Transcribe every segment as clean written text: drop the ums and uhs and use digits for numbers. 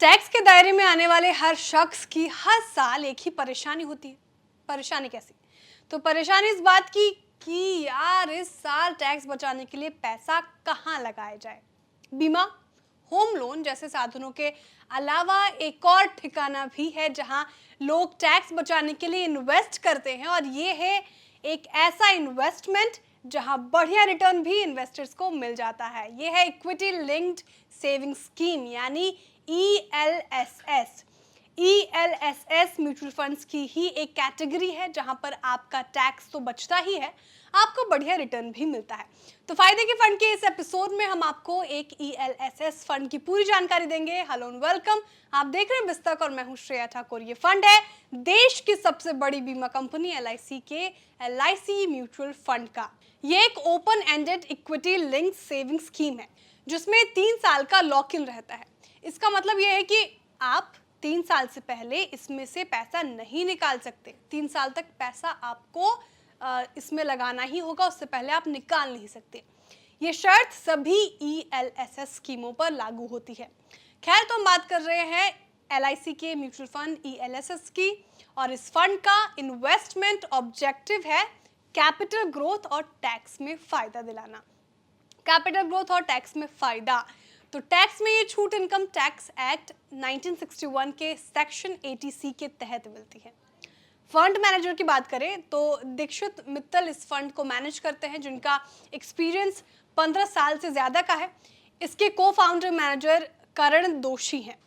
Tax के दायरे में आने वाले हर शख्स की हर साल एक ही परेशानी होती है। परेशानी कैसी? तो परेशानी इस बात की कि यार इस साल टैक्स बचाने के लिए पैसा कहाँ लगाया जाए। बीमा, होम लोन जैसे साधनों के अलावा एक और ठिकाना भी है जहां लोग टैक्स बचाने के लिए इन्वेस्ट करते हैं, और ये है एक ऐसा इन्वेस्टमेंट जहां बढ़िया रिटर्न भी इन्वेस्टर्स को मिल जाता है। ये है इक्विटी लिंक्ड सेविंग स्कीम यानी ELSS। ELSS म्यूचुअल फंड्स की ही एक कैटेगरी है जहां पर आपका टैक्स तो बचता ही है, आपको बढ़िया रिटर्न भी मिलता है। तो फायदे के फंड के इस एपिसोड में हम आपको एक ELSS फंड की पूरी जानकारी देंगे। हेलो एंड वेलकम, आप देख रहे हैं बिस्तक और मैं हूं श्रेया ठाकुर। ये फंड है देश की सबसे बड़ी बीमा कंपनी LIC के LIC म्यूचुअल फंड का। ये एक open ended equity linked saving scheme है जिसमें 3 साल का लॉक इन रहता है। इसका मतलब यह है कि आप 3 साल से पहले इसमें से पैसा नहीं निकाल सकते। 3 साल तक पैसा आपको इसमें लगाना ही होगा, उससे पहले आप निकाल नहीं सकते। ये शर्त सभी ELSS स्कीमों पर लागू होती है। खैर, तो हम बात कर रहे हैं LIC के म्यूचुअल फंड ELSS की, और इस फंड का इन्वेस्टमेंट ऑब्जेक्टिव है कैपिटल ग्रोथ और टैक्स में फायदा दिलाना। कैपिटल ग्रोथ और टैक्स में फायदा, तो टैक्स में ये छूट इनकम टैक्स एक्ट 1961 के सेक्शन 80C के तहत मिलती है। फंड मैनेजर की बात करें तो दीक्षित मित्तल इस फंड को मैनेज करते हैं, जिनका एक्सपीरियंस 15 साल से ज़्यादा का है। इसके को फाउंडर मैनेजर करण दोषी हैं।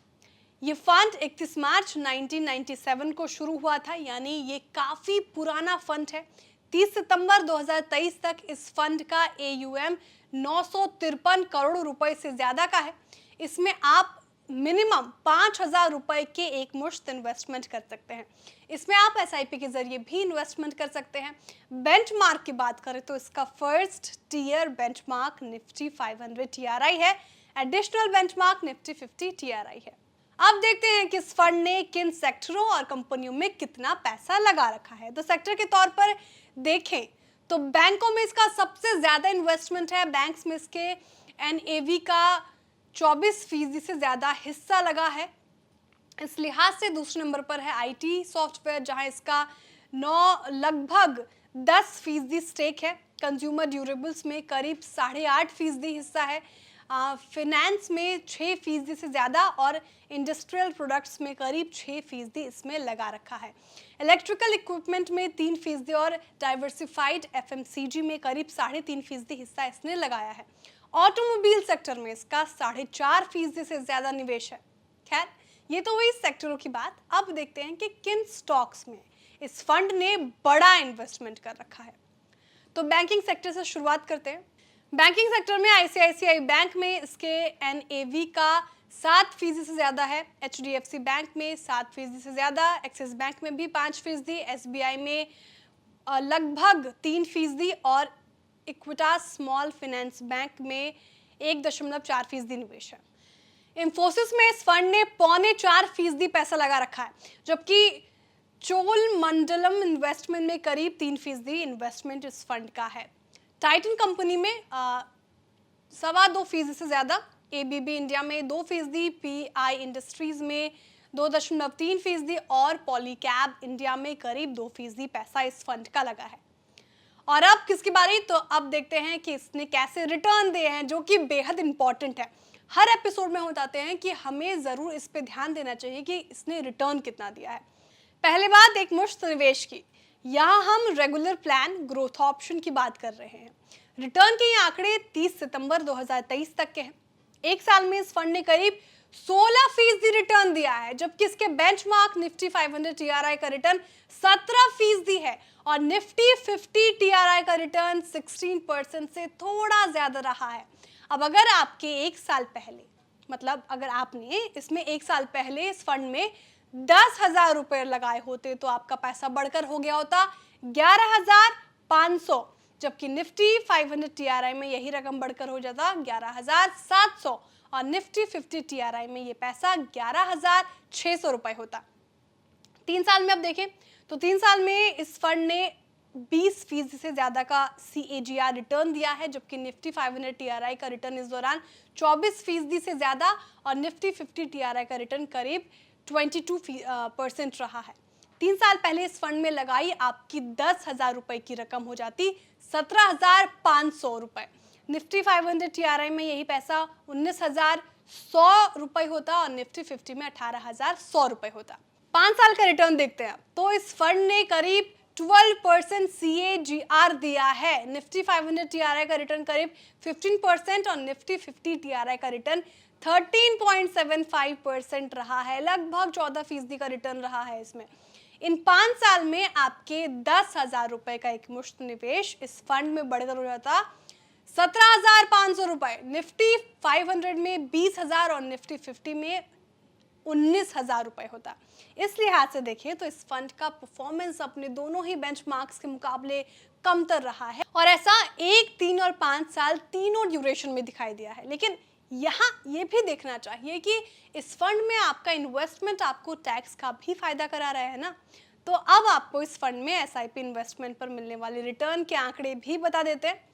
ये फंड 31 मार्च 1997 को शुरू हुआ था, यानी ये काफ़ी पुराना फंड है। 30 सितंबर 2023 तक इस फंड का AUM 953 करोड़ रुपए से ज़्यादा का है। इसमें आप मिनिमम 5,000 रुपए के एक मुश्त इन्वेस्टमेंट कर सकते हैं। इसमें आप SIP के जरिए भी इन्वेस्टमेंट कर सकते हैं। बेंचमार्क की बात करें तो इसका first tier benchmark Nifty 500 TRI है, एडिशनल बेंचमार्क निफ्टी 50 TRI है। अब देखते हैं कि इस फंड ने किन सेक्टरों और कंपनियों में कितना पैसा लगा रखा है। तो सेक्टर के तौर पर देखें तो बैंकों में इसका सबसे ज्यादा इन्वेस्टमेंट है। बैंक्स में इसके NAV का 24% से ज्यादा हिस्सा लगा है। इस लिहाज से दूसरे नंबर पर है IT सॉफ्टवेयर, जहां इसका लगभग 10% स्टेक है। कंज्यूमर ड्यूरेबल्स में करीब 8.5% हिस्सा है। फिनेंस में 6% से ज़्यादा, और इंडस्ट्रियल प्रोडक्ट्स में करीब 6% इसमें लगा रखा है। इलेक्ट्रिकल इक्विपमेंट में 3% और डाइवर्सिफाइड FMCG में करीब 3.5% हिस्सा इसने लगाया है। ऑटोमोबाइल सेक्टर में इसका 4.5% से ज़्यादा निवेश है। खैर, ये तो हुई सेक्टरों की बात। अब देखते हैं कि किन स्टॉक्स में इस फंड ने बड़ा इन्वेस्टमेंट कर रखा है। तो बैंकिंग सेक्टर से शुरुआत करते हैं। बैंकिंग सेक्टर में ICICI बैंक में इसके NAV का 7% से ज़्यादा है। HDFC बैंक में 7% से ज़्यादा, एक्सिस बैंक में भी 5%, SBI में लगभग 3%, और इक्विटास स्मॉल फाइनेंस बैंक में 1.4% निवेश है। इंफोसिस में इस फंड ने 3.25% पैसा लगा रखा है, जबकि चोलमंडलम इन्वेस्टमेंट में करीब 3% इन्वेस्टमेंट इस फंड का है। टाइटन कंपनी में 2.25% से ज़्यादा, ABB इंडिया में 2%, PI इंडस्ट्रीज में 2.3%, और पॉलीकैब इंडिया में करीब 2% पैसा इस फंड का लगा है। और अब किसकी बारी? तो अब देखते हैं कि इसने कैसे रिटर्न दिए हैं, जो कि बेहद इंपॉर्टेंट है। हर एपिसोड में हो जाते हैं कि हमें ज़रूर इस पे ध्यान देना चाहिए कि इसने रिटर्न कितना दिया है। पहले बात एक मुश्त निवेश की। यहाँ हम रेगुलर प्लान ग्रोथ ऑप्शन की बात कर रहे हैं। रिटर्न के ये आंकड़े 30 सितंबर 2023 तक के हैं। एक साल में इस फंड ने करीब 16% रिटर्न दिया है, जबकि इसके बेंचमार्क निफ्टी 500 TRI का रिटर्न 17% है, और निफ्टी 50 TRI का रिटर्न 16% से थोड़ा ज्यादा रहा है। अब अगर आपके एक साल पहले, मतलब अगर आपने इसमें एक साल पहले इस फंड में 10,000 रुपए लगाए होते तो आपका पैसा बढ़कर हो गया होता 11,500, जबकि निफ्टी 500 TRI में यही रकम बढ़कर हो जाता 11,700, और निफ्टी 50 TRI में ये पैसा 11,600 रुपए होता। 3 साल में अब देखें तो 3 साल में इस फंड ने 20% से ज़्यादा का CAGR रिटर्न दिया है, जबकि निफ्टी 500 TRI का रिटर्न इस दौरान 24% से ज़्यादा और निफ्टी 50 TRI का रिटर्न करीब 22% रहा है। 3 साल पहले इस फंड में लगाई आपकी 10,000 रुपये की रकम हो जाती 17,500 रुपये। निफ्टी 500 TRI में यही पैसा 19,100 रुपये होता और निफ्टी 50 में 18,100 रुपये होता। 5 साल का रिटर्न देखते हैं तो इस फंड ने करीब 12% CAGR दिया है। निफ्टी 500 TRI का रिटर्न करीब 15% और निफ्टी 50 TRI का रिटर्न 13.75% रहा है। लगभग 14% का रिटर्न रहा है इसमें। इन 5 साल में आपके 10,000 रुपये का एक मुश्त निवेश इस फंड में बढ़कर हो जाता 17,500 रुपये। निफ्टी 500 में 20,000 और निफ्टी 50 में 19,000 रुपये होता। इस लिहाज से देखें तो इस फंड का परफॉर्मेंस अपने दोनों ही बेंचमार्क्स के मुकाबले कमतर रहा है और ऐसा 1, 3 और 5 साल तीनों ड्यूरेशन में दिखाई दिया है। लेकिन यहाँ ये भी देखना चाहिए कि इस फंड में आपका इन्वेस्टमेंट आपको टैक्स का भी फायदा करा रहा है ना। तो अब आपको इस फंड में SIP इन्वेस्टमेंट पर मिलने वाले रिटर्न के आंकड़े भी बता देते हैं।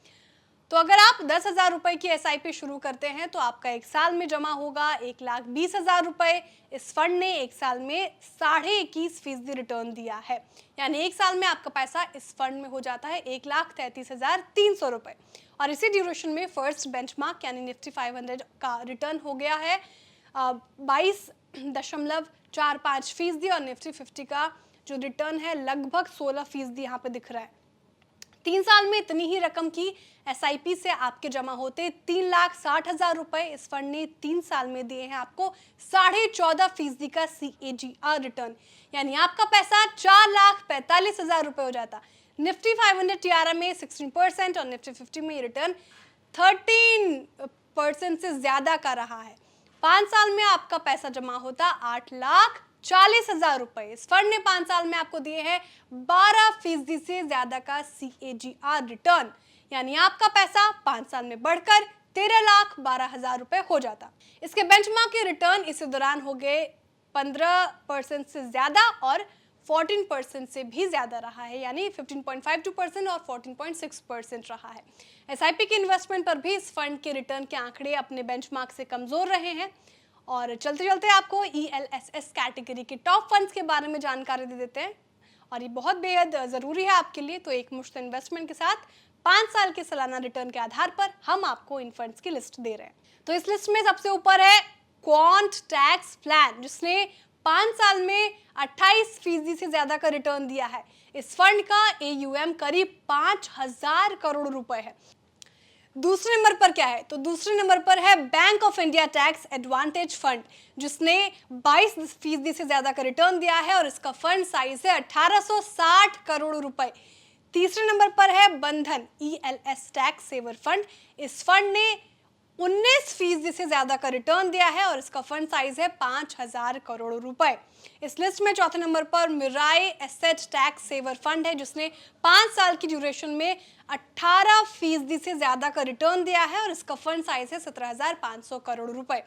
तो अगर आप 10,000 रुपये की SIP शुरू करते हैं तो आपका 1 साल में जमा होगा 1,20,000 रुपये। इस फंड ने 1 साल में 21.5% रिटर्न दिया है, यानी 1 साल में आपका पैसा इस फंड में हो जाता है 1,33,300 रुपये। और इसी ड्यूरेशन में फर्स्ट बेंचमार्क यानी निफ्टी 500 का रिटर्न हो गया है 22.45% और निफ्टी 50 का जो रिटर्न है लगभग 16% यहाँ पे दिख रहा है। 3 साल में इतनी ही रकम की SIP से आपके जमा होते 3,60,000 रुपये। इस फंड ने 3 साल में दिए हैं आपको 14.5% का CAGR रिटर्न, यानी आपका पैसा 4,45,000 रुपये हो जाता। निफ्टी 500 TRI में 16% और निफ्टी 50 में रिटर्न 13% से ज़्यादा का रहा है। 5 साल में आपका पैसा जमा होता 8,40,000 रुपये। इस फंड ने 5 साल में आपको दिए हैं 12% से ज़्यादा का CAGR रिटर्न, यानी आपका पैसा 5 साल में बढ़कर 13,12,000 रुपये हो जाता। इसके बेंचमार्क के रिटर्न इसी दौरान हो गए 15% से ज़्यादा और 14% से भी ज़्यादा रहा है, यानी 15.52% और 14.6% रहा है। SIP के इन्वेस्टमेंट पर भी इस फंड के रिटर्न के आंकड़े अपने बेंचमार्क से कमज़ोर रहे हैं। और चलते चलते आपको ELSS कैटेगरी के टॉप फंड्स के बारे में जानकारी दे देते हैं और ये बहुत बेहद ज़रूरी है आपके लिए। तो एक मुश्त इन्वेस्टमेंट के साथ 5 साल के सालाना रिटर्न के आधार पर हम आपको इन फंड्स की लिस्ट दे रहे हैं। तो इस लिस्ट में सबसे ऊपर है क्वांट टैक्स प्लान, जिसने 5 साल में 28% से ज़्यादा का रिटर्न दिया है। इस फंड का AUM करीब 5,000 करोड़ रुपए है। दूसरे नंबर पर क्या है? तो दूसरे नंबर पर है bank of India tax advantage fund, जिसने 22% से ज़्यादा का रिटर्न दिया है और इसका फंड साइज है 1860 करोड़ रुपए। तीसरे नंबर पर है बंधन ELS टैक्स सेवर फंड। इस फंड ने 19% से ज़्यादा का रिटर्न दिया है और इसका फंड साइज है 5,000 करोड़ रुपए। इस लिस्ट में चौथे नंबर पर Mirae asset tax saver fund है, जिसने 5 साल की ड्यूरेशन में 18% से ज़्यादा का रिटर्न दिया है और इसका फंड साइज है 17,500 करोड़ रुपए।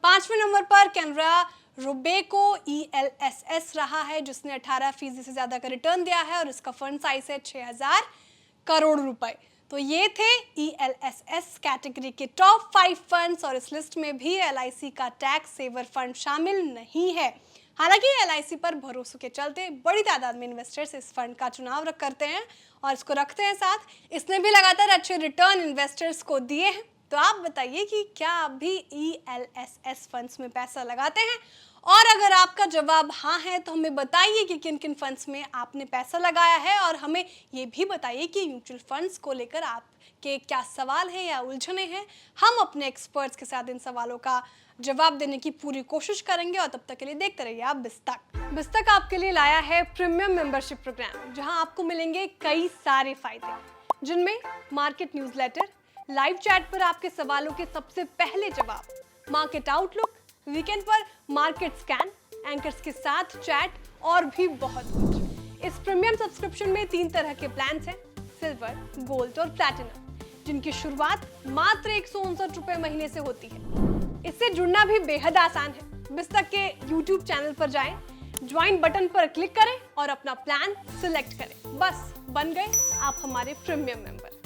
5वें नंबर पर कैनरा रोबेको ELSS रहा है, जिसने 18% से ज़्यादा का रिटर्न दिया है और इसका फंड साइज है 6,000 करोड़ रुपए। तो ये थे ELSS कैटेगरी के टॉप 5 फंड्स और इस लिस्ट में भी LIC का टैक्स सेवर फंड शामिल नहीं है। हालांकि LIC पर भरोसे के चलते बड़ी तादाद में इन्वेस्टर्स इस फंड का चुनाव करते हैं और इसको रखते हैं साथ। इसने भी लगातार अच्छे रिटर्न इन्वेस्टर्स को दिए हैं। तो आप बताइए कि क्या आप भी ELSS फंड्स में पैसा लगाते हैं? और अगर आपका जवाब हाँ है तो हमें बताइए कि किन किन फंड्स में आपने पैसा लगाया है और हमें ये भी बताइए कि म्यूचुअल फंड्स को लेकर आपके क्या सवाल हैं या उलझने हैं। हम अपने एक्सपर्ट्स के साथ इन सवालों का जवाब देने की पूरी कोशिश करेंगे और तब तक के लिए देखते रहिए आप बिस्तक। बिस्तक आपके लिए लाया है प्रीमियम मेंबरशिप प्रोग्राम, जहां आपको मिलेंगे कई सारे फायदे, जिनमें मार्केट न्यूज़लेटर, लाइव चैट पर आपके सवालों के सबसे पहले जवाब, मार्केट आउटलुक, वीकेंड पर मार्केट स्कैन, एंकर्स के साथ चैट और भी बहुत कुछ। इस प्रीमियम सब्सक्रिप्शन में 3 तरह के प्लान्स हैं, सिल्वर, गोल्ड और प्लैटिनम, जिनकी शुरुआत मात्र 159 रुपए महीने से होती है। इससे जुड़ना भी बेहद आसान है। बिस्तक के YouTube चैनल पर जाएं, ज्वाइन बटन पर क्लिक करें और अपना प्लान सिलेक्ट करें। बस बन गए आप हमारे प्रीमियम मेंबर।